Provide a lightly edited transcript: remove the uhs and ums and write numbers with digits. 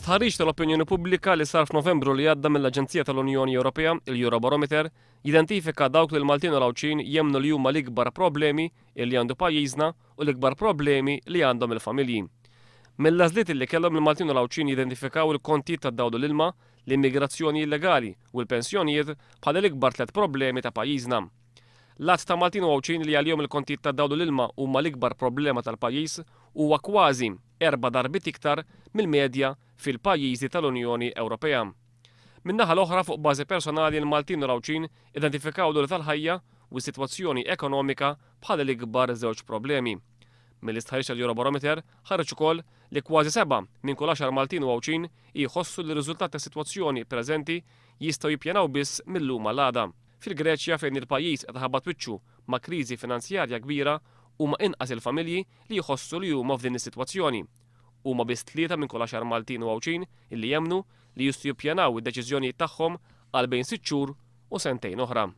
Stħarriġ tal-opinjoni pubblika li sar f'Novembru li għadda mill-Aġenzija tal-Unjoni Ewropea, il-Eurobarometer, jidentifika dawk li l-Maltin u l-Awċin jemmnu li huma l-ikbar problemi li għandu pajjiżna u l-ikbar problemi li għandhom il-familji. Mill-għażliet li kellhom il-Maltin u l-Awċin jidentifikaw il-kontijiet tad-dawdu l-ilma, l-immigrazzjoni illegali u l-pensjonijiet bħala l-ikbar 3 problemi ta' pajjiżna. L-att ta' Maltin u Awċin li għalihom il-kontijiet tad-dawdu l-ilma huma l-ikbar problema tal-pajjiż huwa kważi 4 darbit iktar mill-medja fil-pajjiżi tal-Unjoni Ewropea. Min-naħa l-oħra fuq bażi personali l-Maltin u l-Awċin identifikaw duri tal-ħajja u s-sitwazzjoni ekonomika bħala l-ikbar żewġ problemi. Mill-istħarriġ tal-Eurobarometer ħareġ ukoll li kważi 7 minn kull 10 Maltin u Awċin jħossu li r-riżultat ta' sitwazzjoni preżenti jistgħu jippjanaw biss mill-lum għal-għada. Fil-Greċja fejn il-pajjiż qed ħabbat wiċċu ma' kriżi finanzjarja kbira huma inqas il-familji li jħossu li huma f'din is-sitwazzjoni. Huma biss 3 minn kull 10 Maltin u Awċin illi jemmnu li jistgħu jippjanaw id-deċiżjonijiet tagħhom għal bejn 6 xhur u sentejn oħra.